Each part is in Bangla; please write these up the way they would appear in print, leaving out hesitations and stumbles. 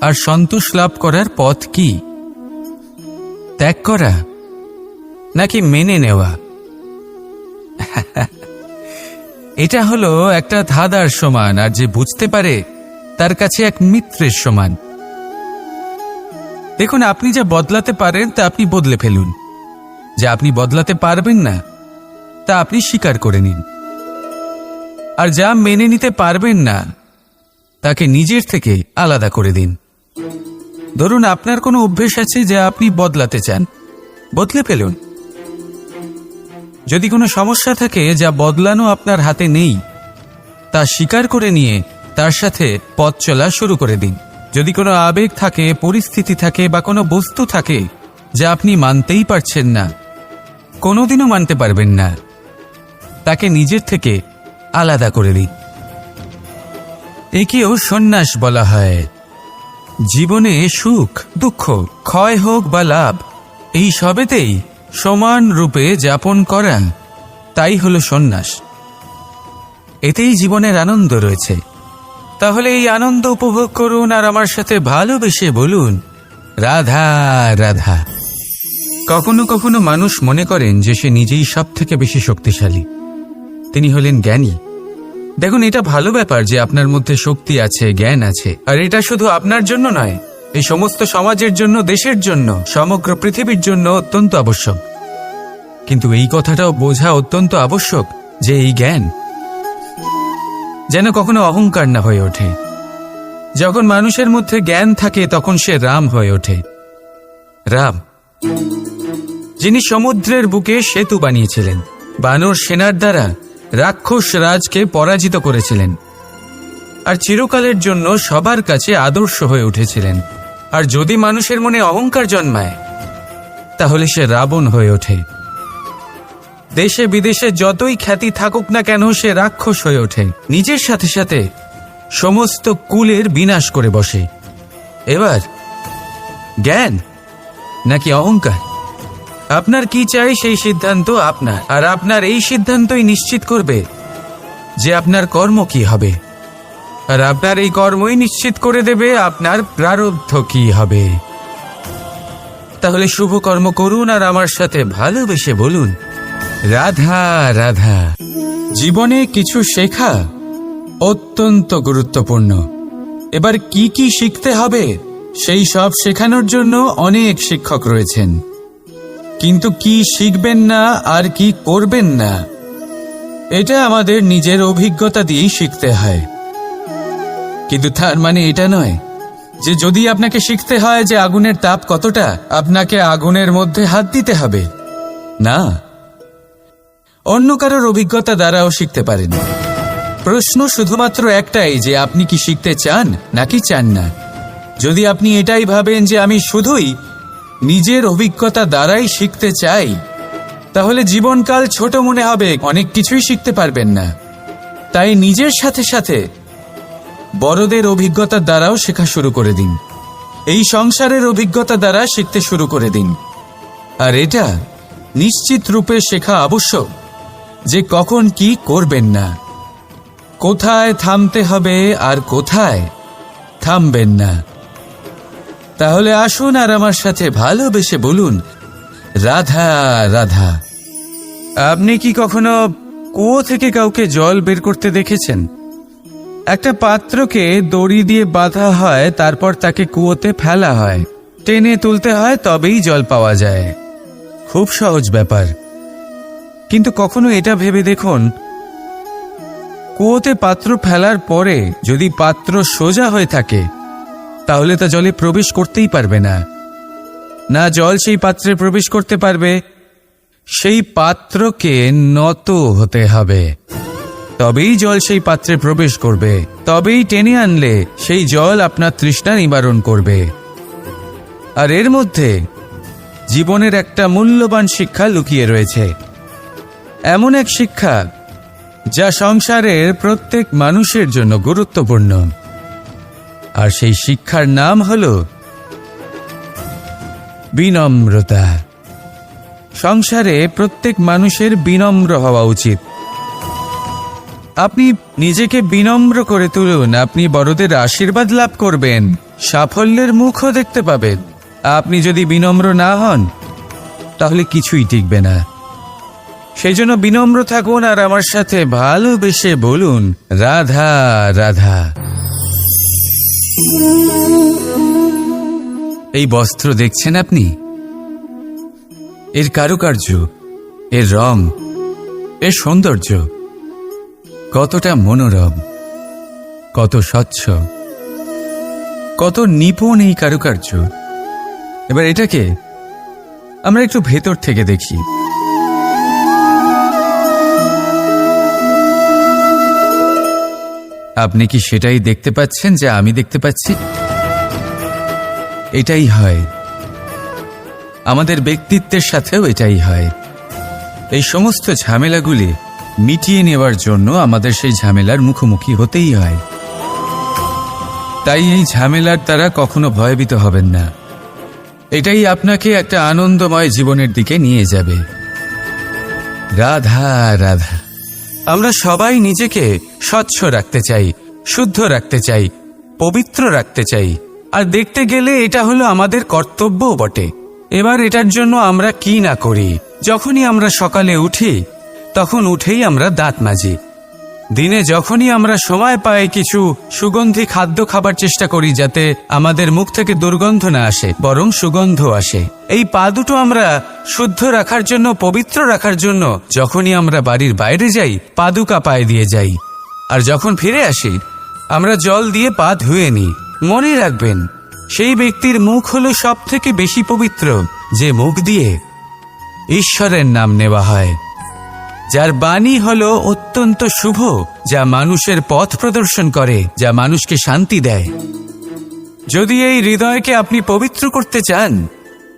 আর সন্তোষ লাভ করার পথ কি? ত্যাগ করা নাকি মেনে নেওয়া? এটা হলো একটা ধাঁধার সমান, আর যে বুঝতে পারে তার কাছে এক মিত্রের সমান। দেখুন, আপনি যা বদলাতে পারেন তা আপনি বদলে ফেলুন, যা আপনি বদলাতে পারবেন না তা আপনি স্বীকার করে নিন, আর যা মেনে নিতে পারবেন না তাকে নিজের থেকে আলাদা করে দিন। ধরুন, আপনার কোনো অভ্যেস আছে যা আপনি বদলাতে চান, বদলে ফেলুন। যদি কোনো সমস্যা থাকে যা বদলানো আপনার হাতে নেই, তা স্বীকার করে নিয়ে তার সাথে পথ চলা শুরু করে দিন। যদি কোনো আবেগ থাকে, পরিস্থিতি থাকে বা কোনো বস্তু থাকে যা আপনি মানতেই পারছেন না, কোনোদিনও মানতে পারবেন না, তাকে নিজের থেকে আলাদা করে দিন। একেও সন্ন্যাস বলা হয়। জীবনে সুখ দুঃখ, ক্ষয় হোক বা লাভ, এই সবেতেই সমান রূপে যাপন করা, তাই হলো সন্ন্যাস। এতেই জীবনের আনন্দ রয়েছে। তাহলে এই আনন্দ উপভোগ করুন আর আমার সাথে ভালোবেসে বলুন, রাধা রাধা। কখনো কখনো মানুষ মনে করেন যে সে নিজেই সব থেকে বেশি শক্তিশালী, তিনি হলেন জ্ঞানী। দেখুন, এটা ভালো ব্যাপার যে আপনার মধ্যে শক্তি আছে, জ্ঞান আছে, আর এটা শুধু আপনার জন্য নয়, এই সমস্ত সমাজের জন্য, দেশের জন্য, সমগ্র পৃথিবীর জন্য অত্যন্ত আবশ্যক। কিন্তু এই কথাটাও বোঝা অত্যন্ত আবশ্যক যে এই জ্ঞান যেন কখনো অহংকার না হয়ে ওঠে। যখন মানুষের মধ্যে জ্ঞান থাকে তখন সে রাম হয়ে ওঠে। রাম, যিনি সমুদ্রের বুকে সেতু বানিয়েছিলেন, বানর সেনার দ্বারা রাক্ষস রাজকে পরাজিত করেছিলেন, আর চিরকালের জন্য সবার কাছে আদর্শ হয়ে উঠেছিলেন। আর যদি মানুষের মনে অহংকার জন্মায় তাহলে সে রাবণ হয়ে ওঠে। দেশে বিদেশে যতই খ্যাতি থাকুক না কেন, সে রাক্ষস হয়ে ওঠে, নিজের সাথে সাথে সমস্ত কুলের বিনাশ করে বসে। এবার জ্ঞান নাকি অহংকার, আপনার কি চাই সেই সিদ্ধান্ত আপনার, আর আপনার এই সিদ্ধান্তই নিশ্চিত করবে যে আপনার কর্ম কি হবে, আর আপনার এই কর্মই নিশ্চিত করে দেবে আপনার প্রারব্ধ কি হবে। তাহলে শুভ কর্ম করুন আর আমার সাথে ভালোবেসে বলুন, রাধা রাধা। জীবনে কিছু শেখা অত্যন্ত গুরুত্বপূর্ণ। এবার কি কি শিখতে হবে সেই সব শেখানোর জন্য অনেক শিক্ষক রয়েছেন, কিন্তু কি শিখবেন না আর কি করবেন না, এটা আমাদের নিজের অভিজ্ঞতা দিয়েই শিখতে হয়। কিন্তু তার মানে এটা নয় যে যদি আপনাকে শিখতে হয় যে আগুনের তাপ কতটা, আপনাকে আগুনের মধ্যে হাত দিতে হবে। না, অন্য কারোর অভিজ্ঞতা দ্বারাও শিখতে পারেন। প্রশ্ন শুধুমাত্র একটাই যে আপনি কি শিখতে চান নাকি চান না। যদি আপনি এটাই ভাবেন যে আমি শুধুই নিজের অভিজ্ঞতা দ্বারাই শিখতে চাই, তাহলে জীবনকাল ছোট মনে হবে, অনেক কিছুই শিখতে পারবেন না। তাই নিজের সাথে সাথে বড়দের অভিজ্ঞতার দ্বারাও শেখা শুরু করে দিন। এই সংসারের অভিজ্ঞতা দ্বারা শিখতে শুরু করে দিন। আর এটা নিশ্চিত রূপে শেখা আবশ্যক যে কখন কি করবেন না, কোথায় থামতে হবে আর কোথায় থামবেন না। তাহলে আসুন আর আমার সাথে ভালোবেসে বলুন, রাধা রাধা। আপনি কি কখনো কুয়ো থেকে কাউকে জল বের করতে দেখেছেন? একটা পাত্রকে দড়ি দিয়ে বাঁধা হয়, তারপর তাকে কুয়োতে ফেলা হয়, টেনে তুলতে হয়, তবেই জল পাওয়া যায়। খুব সহজ ব্যাপার। কিন্তু কখনো এটা ভেবে দেখুন, কুয়োতে পাত্র ফেলার পরে যদি পাত্র সোজা হয়ে থাকে তাহলে তা জলে প্রবেশ করতেই পারবে না। না জল সেই পাত্রে প্রবেশ করতে পারবে, সেই পাত্রকে নত হতে হবে, তবেই জল সেই পাত্রে প্রবেশ করবে, তবেই টেনে আনলে সেই জল আপনার তৃষ্ণা নিবারণ করবে। আর এর মধ্যে জীবনের একটা মূল্যবান শিক্ষা লুকিয়ে রয়েছে, এমন এক শিক্ষা যা সংসারের প্রত্যেক মানুষের জন্য গুরুত্বপূর্ণ। আর সেই শিক্ষার নাম হল বিনম্রতা। সংসারে প্রত্যেক মানুষের বিনম্র হওয়া উচিত। আপনি নিজেকে বিনম্র করে তুলুন, আপনি বড়দের আশীর্বাদ লাভ করবেন, সাফল্যের মুখও দেখতে পাবেন। আপনি যদি বিনম্র না হন তাহলে কিছুই টিকবে না। সেই জন্য বিনম্র থাকুন আর আমার সাথে ভালোবেসে বলুন, রাধা রাধা। এই বস্ত্র দেখছেন আপনি, এর কারুকার্য, এর রং, এর সৌন্দর্য কতটা মনোরম, কত স্বচ্ছ, কত নিপুণ এই কারুকার্য। এবার এটাকে আমরা একটু ভেতর থেকে দেখি। আপনি কি সেটাই দেখতে পাচ্ছেন যা আমি দেখতে পাচ্ছি? এটাই হয় আমাদের ব্যক্তিত্বের সাথেও, এটাই হয়। এই সমস্ত ঝামেলাগুলি মিটিয়ে নেওয়ার জন্য আমাদের সেই ঝামেলার মুখোমুখি হতেই হয়। তাই এই ঝামেলার দ্বারা কখনো ভয়ভীত হবেন না। এটাই আপনাকে একটা আনন্দময় জীবনের দিকে নিয়ে যাবে। রাধা রাধা। আমরা সবাই নিজেকে স্বচ্ছ রাখতে চাই, শুদ্ধ রাখতে চাই, পবিত্র রাখতে চাই। আর দেখতে গেলে এটা হলো আমাদের কর্তব্যও বটে। এবার এটার জন্য আমরা কি না করি। যখনই আমরা সকালে উঠি তখন উঠেই আমরা দাঁত মাজি। দিনে যখনই আমরা সময় পাই কিছু সুগন্ধি খাদ্য খাবার চেষ্টা করি, যাতে আমাদের মুখ থেকে দুর্গন্ধ না আসে, বরং সুগন্ধ আসে। এই পা দুটো আমরা শুদ্ধ রাখার জন্য, পবিত্র রাখার জন্য যখনই আমরা বাড়ির বাইরে যাই পাদুকা পায়ে দিয়ে যাই, আর যখন ফিরে আসি আমরা জল দিয়ে পা ধুয়ে নিই। মনে রাখবেন, সেই ব্যক্তির মুখ হলো সব থেকে বেশি পবিত্র যে মুখ দিয়ে ঈশ্বরের নাম নেওয়া হয়, যার বাণী হলো অত্যন্ত শুভ, যা মানুষের পথ প্রদর্শন করে, যা মানুষকে শান্তি দেয়। যদি এই হৃদয়কে আপনি পবিত্র করতে চান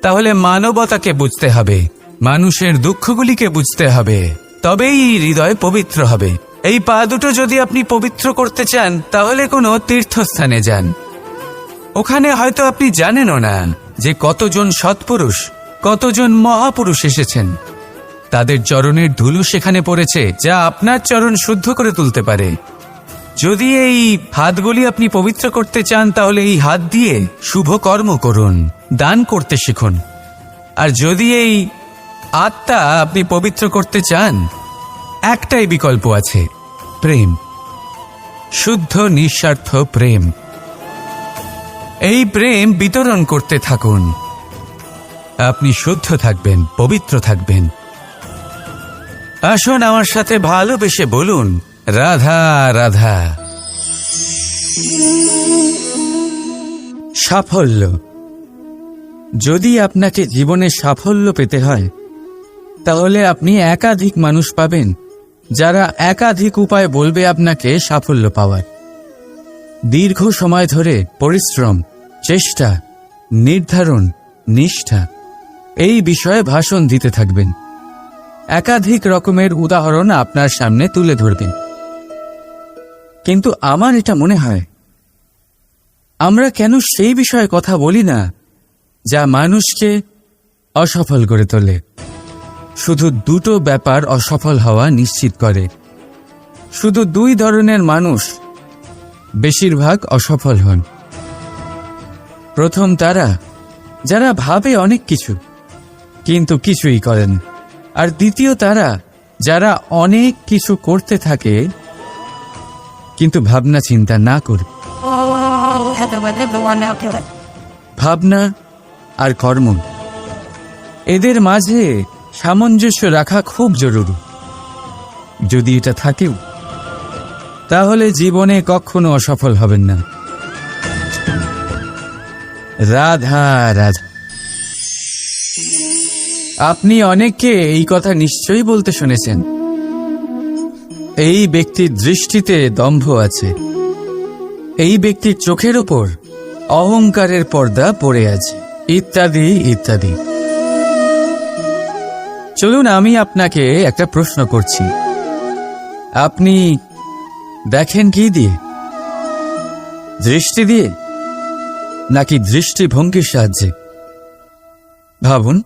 তাহলে মানবতাকে বুঝতে হবে, মানুষের দুঃখগুলিকে বুঝতে হবে, তবেই এই হৃদয় পবিত্র হবে। এই পা দুটো যদি আপনি পবিত্র করতে চান তাহলে কোনো তীর্থস্থানে যান। ওখানে হয়তো আপনি জানেনও না যে কতজন সৎপুরুষ, কতজন মহাপুরুষ এসেছেন। তাদের চরণের ধুলো সেখানে পড়েছে, যা আপনার চরণ শুদ্ধ করে তুলতে পারে। যদি এই হাতগুলি আপনি পবিত্র করতে চান তাহলে এই হাত দিয়ে শুভ কর্ম করুন, দান করতে শিখুন। আর যদি এই আত্মা আপনি পবিত্র করতে চান, একটাই বিকল্প আছে, প্রেম, শুদ্ধ নিঃস্বার্থ প্রেম। এই প্রেম বিতরণ করতে থাকুন। আপনি শুদ্ধ থাকবেন, পবিত্র থাকবেন। আসুন আমার সাথে ভালোবেসে বলুন, রাধা রাধা। সাফল্য। যদি আপনাকে জীবনে সাফল্য পেতে হয় তাহলে আপনি একাধিক মানুষ পাবেন যারা একাধিক উপায় বলবে আপনাকে সাফল্য পাওয়ার। দীর্ঘ সময় ধরে পরিশ্রম, চেষ্টা, নির্ধারণ, নিষ্ঠা এই বিষয়ে ভাষণ দিতে থাকবেন। একাধিক রকমের উদাহরণ আপনার সামনে তুলে ধরবেন। কিন্তু আমার এটা মনে হয়, আমরা কেন সেই বিষয়ে কথা বলি না যা মানুষকে অসফল করে তোলে? শুধু দুটো ব্যাপার অসফল হওয়া নিশ্চিত করে। শুধু দুই ধরনের মানুষ বেশিরভাগ অসফল হন। প্রথম তারা যারা ভাবে অনেক কিছু কিন্তু কিছুই করেন, আর দ্বিতীয় তারা যারা অনেক কিছু করতে থাকে কিন্তু ভাবনা চিন্তা না করে। ভাবনা আর কর্ম, এদের মাঝে সামঞ্জস্য রাখা খুব জরুরি। যদি এটা থাকেও তাহলে জীবনে কখনো অসফল হবেন না। রাধা রাধা। আপনি অনেককে এই কথা নিশ্চয়ই বলতে শুনেছেন, এই ব্যক্তির দৃষ্টিতে দম্ভ আছে, এই ব্যক্তির চোখের ওপর অহংকারের পর্দা পড়ে আছে, ইত্যাদি ইত্যাদি। চলুন আমি আপনাকে একটা প্রশ্ন করছি, আপনি দেখেন কি দিয়ে? দৃষ্টি দিয়ে নাকি দৃষ্টিভঙ্গির সাহায্যে? ভাবুন।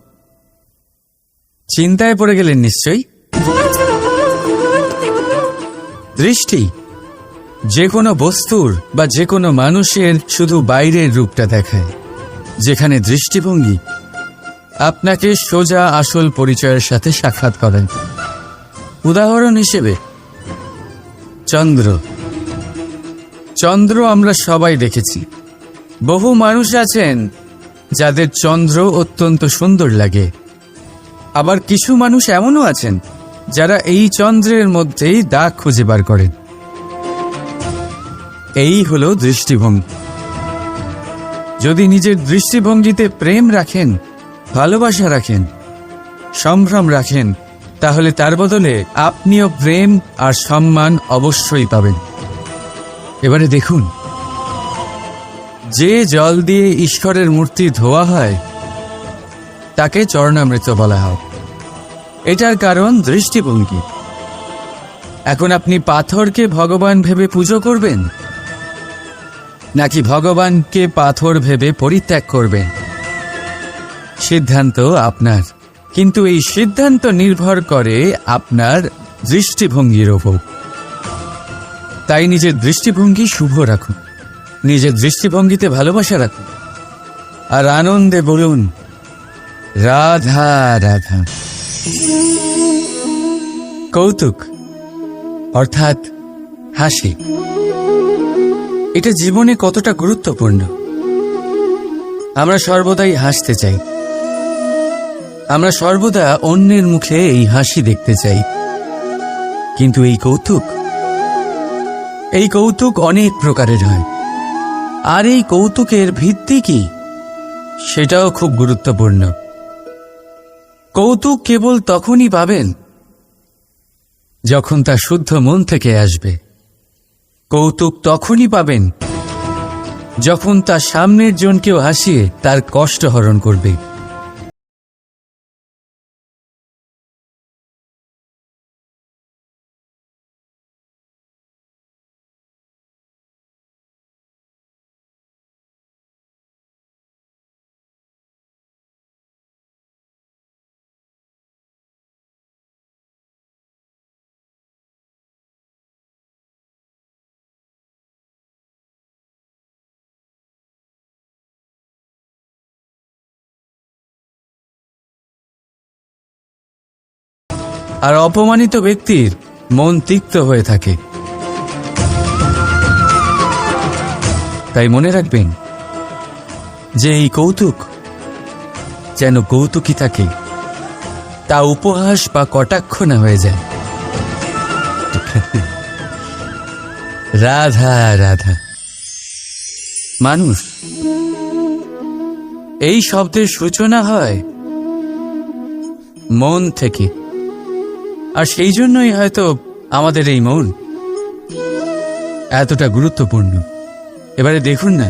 চিন্তায় পড়ে গেলেন নিশ্চয়ই। দৃষ্টি যে কোনো বস্তুর বা যে কোনো মানুষের শুধু বাইরের রূপটা দেখায়, যেখানে দৃষ্টিভঙ্গি আপনাকে সোজা আসল পরিচয়ের সাথে সাক্ষাৎ করেন। উদাহরণ হিসেবে চন্দ্র। চন্দ্র আমরা সবাই দেখেছি। বহু মানুষ আছেন যাদের চন্দ্র অত্যন্ত সুন্দর লাগে, আবার কিছু মানুষ এমনও আছেন যারা এই চন্দ্রের মধ্যেই দাগ খুঁজে বার করেন। এই হলো দৃষ্টিভঙ্গি। যদি নিজের দৃষ্টিভঙ্গিতে প্রেম রাখেন, ভালোবাসা রাখেন, সম্ভ্রম রাখেন, তাহলে তার বদলে আপনিও প্রেম আর সম্মান অবশ্যই পাবেন। এবারে দেখুন, যে জল দিয়ে ঈশ্বরের মূর্তি ধোয়া হয় তাকে চরণামৃত বলা হয়। এটার কারণ দৃষ্টিভঙ্গি। এখন আপনি পাথরকে ভগবান ভেবে পুজো করবেন, নাকি ভগবানকে পাথর ভেবে পরিত্যাগ করবেন? সিদ্ধান্ত আপনার, কিন্তু এই সিদ্ধান্ত নির্ভর করে আপনার দৃষ্টিভঙ্গির ওপর। তাই নিজের দৃষ্টিভঙ্গি শুভ রাখুন, নিজের দৃষ্টিভঙ্গিতে ভালোবাসা রাখুন, আর আনন্দে বলুন রাধা রাধা। কৌতুক অর্থাৎ হাসি, এটা জীবনে কতটা গুরুত্বপূর্ণ। আমরা সর্বদাই হাসতে চাই, আমরা সর্বদা অন্যের মুখে এই হাসি দেখতে চাই। কিন্তু এই কৌতুক অনেক প্রকারের হয়, আর এই কৌতুকের ভিত্তি কি সেটাও খুব গুরুত্বপূর্ণ। কৌতুক কেবল তখনই পাবেন যখন তা শুদ্ধ মন থেকে আসবে। কৌতুক তখনই পাবেন যখন তা সামনের জনকেও হাসিয়ে তার কষ্ট হরণ করবে। আর অপমানিত ব্যক্তির মন তিক্ত হয়ে থাকে। তাই মনে রাখবেন যে এই কৌতুক যেন কৌতুকই থাকে, তা উপহাস বা কটাক্ষ না হয়ে যায়। রাধা রাধা। মানুষ, এই শব্দের সূচনা হয় মন থেকে, আর সেই জন্যই হয়তো আমাদের এই মন এতটা গুরুত্বপূর্ণ। এবারে দেখুন না,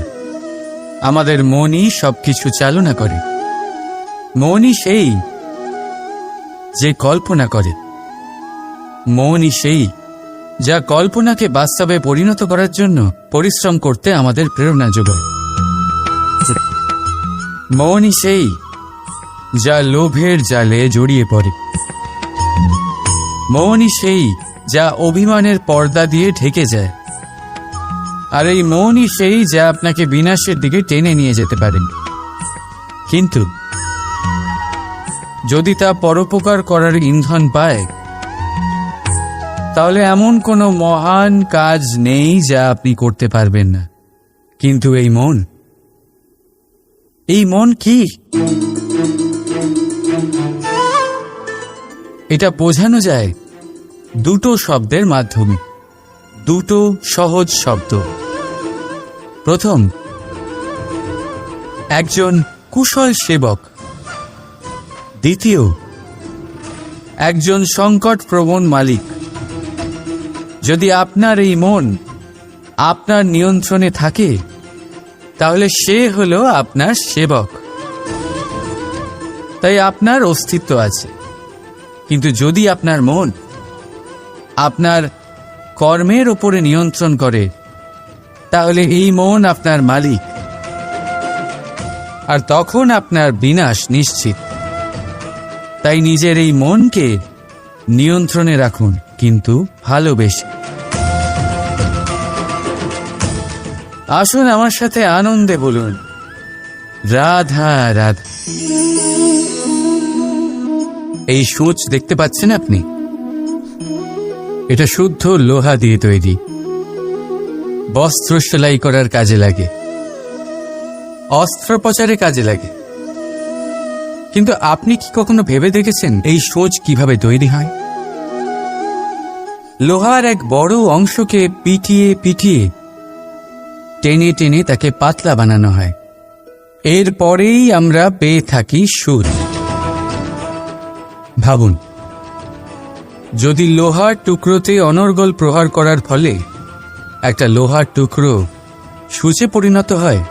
আমাদের মনই সবকিছু চালনা করে। মনই সেই যে কল্পনা করে, মনই সেই যা কল্পনাকে বাস্তবে পরিণত করার জন্য পরিশ্রম করতে আমাদের প্রেরণা যোগায়। মনই সেই যা লোভের জালে জড়িয়ে পড়ে। মনই সেই যা অভিমানের পর্দা দিয়ে ঢেকে যায়। আর এই মনই সেই যা আপনাকে বিনাশের দিকে টেনে নিয়ে যেতে পারে। কিন্তু যদি তা পরোপকার করার ইন্ধন পায়, তাহলে এমন কোনো মহান কাজ নেই যা আপনি করতে পারবেন না। কিন্তু এই মন কি? এটা বোঝানো যায় দুটো শব্দের মাধ্যমে, দুটো সহজ শব্দ। প্রথম, একজন কুশল সেবক। দ্বিতীয়, একজন সংকটপ্রবণ মালিক। যদি আপনার এই মন আপনার নিয়ন্ত্রণে থাকে, তাহলে সে হলো আপনার সেবক। তাই আপনার অস্তিত্ব আছে। কিন্তু যদি আপনার মন আপনার কর্মের ওপরে নিয়ন্ত্রণ করে, তাহলে এই মন আপনার মালিক, আর তখন আপনার বিনাশ নিশ্চিত। তাই নিজের এই মনকে নিয়ন্ত্রণে রাখুন, কিন্তু ভালোবেসে। আসুন আমার সাথে আনন্দে বলুন, রাধা রাধা। এই সূচ দেখতে পাচ্ছেন আপনি? এটা শুদ্ধ লোহা দিয়ে তৈরি, বস্ত্র সেলাই করার কাজে লাগে, অস্ত্রোপচারে কাজে লাগে। কিন্তু আপনি কি কখনো ভেবে দেখেছেন এই সূচ কিভাবে তৈরি হয়? লোহার এক বড় অংশকে পিটিয়ে পিটিয়ে টেনে টেনে তাকে পাতলা বানানো হয়। এরপরেই আমরা পেয়ে থাকি সুর। ভাবুন, যদি লোহার টুকরোতে অনর্গল প্রহার করার ফলে একটা লোহার টুকরো সূচে পরিণত হয়,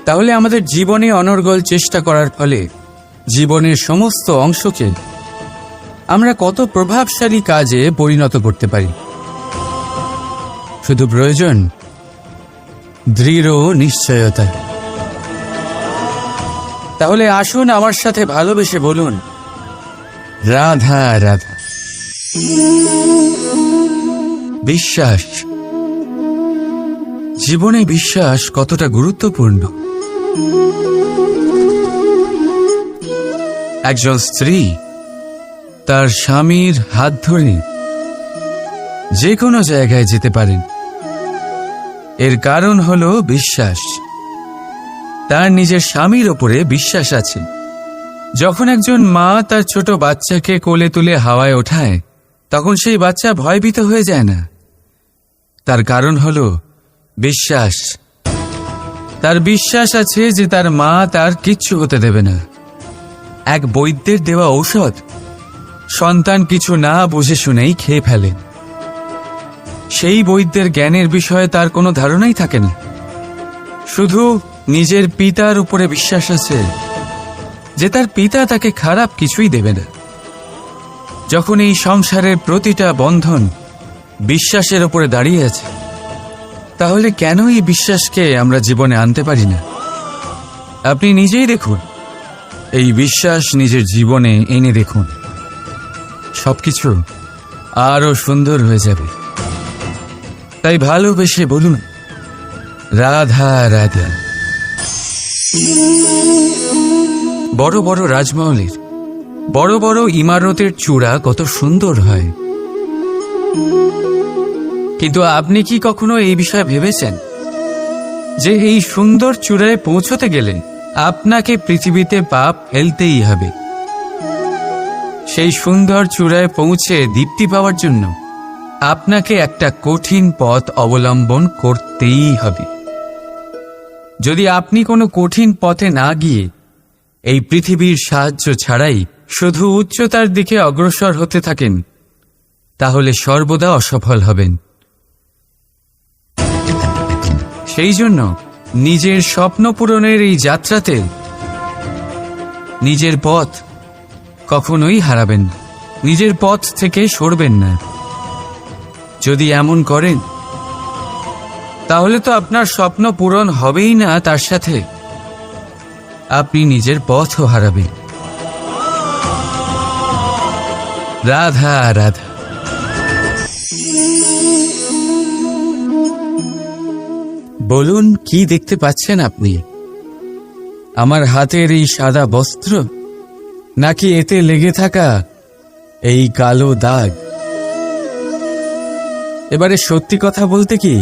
তাহলে আমাদের জীবনে অনর্গল চেষ্টা করার ফলে জীবনের সমস্ত অংশকে আমরা কত প্রভাবশালী কাজে পরিণত করতে পারি। শুধু প্রয়োজন দৃঢ় নিশ্চয়তা। তাহলে আসুন আমার সাথে ভালোবেসে বলুন, রাধা রাধা। বিশ্বাস, জীবনে বিশ্বাস কতটা গুরুত্বপূর্ণ। একজন স্ত্রী তার স্বামীর হাত ধরে যে কোনো জায়গায় যেতে পারেন, এর কারণ হলো বিশ্বাস। তার নিজের স্বামীর ওপরে বিশ্বাস আছে। যখন একজন মা তার ছোট বাচ্চাকে কোলে তুলে হাওয়ায় ওঠায়, তখন সেই বাচ্চা ভয়ভীত হয়ে যায় না। তার কারণ হলো বিশ্বাস। তার বিশ্বাস আছে যে তার মা তার কিচ্ছু হতে দেবে না। এক বৈদ্যের দেওয়া ঔষধ সন্তান কিছু না বুঝে শুনেই খেয়ে ফেলেন। সেই বৈদ্যের জ্ঞানের বিষয়ে তার কোনো ধারণাই থাকে না। শুধু নিজের পিতার উপরে বিশ্বাস আছে যে তার পিতা তাকে খারাপ কিছুই দেবে না। যখন এই সংসারের প্রতিটা বন্ধন বিশ্বাসের উপরে দাঁড়িয়ে আছে, তাহলে কেন এই বিশ্বাসকে আমরা জীবনে আনতে পারি না? আপনি নিজেই দেখুন, এই বিশ্বাস নিজের জীবনে এনে দেখুন, সবকিছু আরো সুন্দর হয়ে যাবে। তাই ভালোবেসে বলুন, রাধা রাধা। বড় বড় রাজমহলের বড় বড় ইমারতের চূড়া কত সুন্দর হয়, কিন্তু আপনি কি কখনো এই বিষয়ে ভেবেছেন যে এই সুন্দর চূড়ায় পৌঁছতে গেলে আপনাকে পৃথিবীতে পা ফেলতেই হবে? সেই সুন্দর চূড়ায় পৌঁছে দীপ্তি পাওয়ার জন্য আপনাকে একটা কঠিন পথ অবলম্বন করতেই হবে। যদি আপনি কোনো কঠিন পথে না গিয়ে এই পৃথিবীর সাহায্য ছাড়াই শুধু উচ্চতার দিকে অগ্রসর হতে থাকেন, তাহলে সর্বদা অসফল হবেন। সেই জন্য নিজের স্বপ্ন পূরণের এই যাত্রাতে নিজের পথ কখনোই হারাবেন না, নিজের পথ থেকে সরবেন না। যদি এমন করেন, তাহলে তো আপনার স্বপ্ন পূরণ হবেই না, তার সাথে আপনি নিজের পথও হারাবেন। রাধা রাধা। বলুন, কি দেখতে পাচ্ছেন আপনি? আমার হাতের এই সাদা বস্ত্র, নাকি এতে লেগে থাকা এই কালো দাগ? এবারে সত্যি কথা বলতে কি,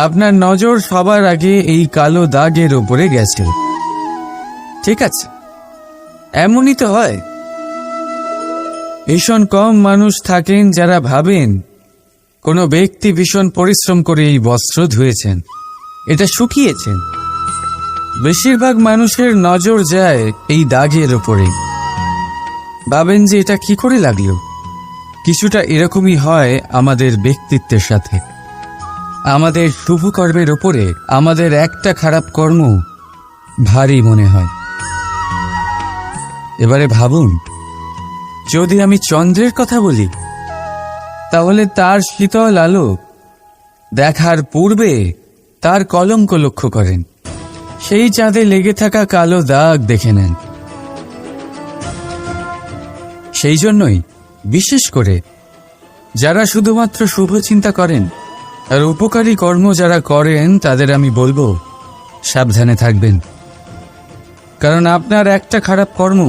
আপনার নজর সবার আগে এই কালো দাগের উপরে গেছে। ঠিক আছে, এমনই তো হয়। ভীষণ কম মানুষ থাকেন যারা ভাবেন কোনো ব্যক্তি ভীষণ পরিশ্রম করে এই বস্ত্র ধুয়েছেন, এটা শুকিয়েছেন। বেশিরভাগ মানুষের নজর যায় এই দাগের উপরে, ভাবেন যে এটা কি করে লাগলো। কিছুটা এরকমই হয় আমাদের ব্যক্তিত্বের সাথে। আমাদের শুভ কর্মের ওপরে আমাদের একটা খারাপ কর্ম ভারী মনে হয়। এবারে ভাবুন, যদি আমি চন্দ্রের কথা বলি, তাহলে তার শীতল আলো দেখার পূর্বে তার কলঙ্ক লক্ষ্য করেন, সেই চাঁদে লেগে থাকা কালো দাগ দেখে নেন। সেই জন্যই বিশেষ করে যারা শুধুমাত্র শুভ চিন্তা করেন, আর উপকারী কর্ম যারা করেন তাদের আমি বলবো সাবধানে থাকবেন, কারণ আপনার একটা খারাপ কর্ম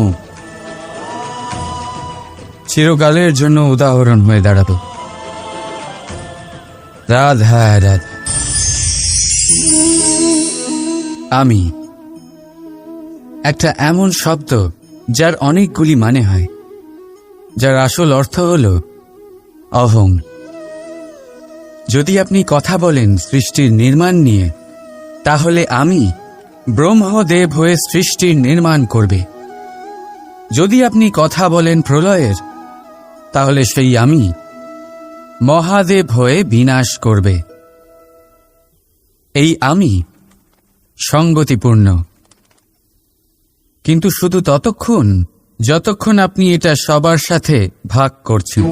চিরকালের জন্য উদাহরণ হয়ে দাঁড়াবে। রাধা রাধা। আমি একটা এমন শব্দ যার অনেকগুলি মানে হয়, যার আসল অর্থ হল অহং। যদি আপনি কথা বলেন সৃষ্টির নির্মাণ নিয়ে, তাহলে আমি ব্রহ্মদেব হয়ে সৃষ্টির নির্মাণ করবে। যদি আপনি কথা বলেন প্রলয়ের, তাহলে সেই আমি মহাদেব হয়ে বিনাশ করবে। এই আমি সঙ্গতিপূর্ণ, কিন্তু শুধু ততক্ষণ যতক্ষণ আপনি এটা সবার সাথে ভাগ করছেন।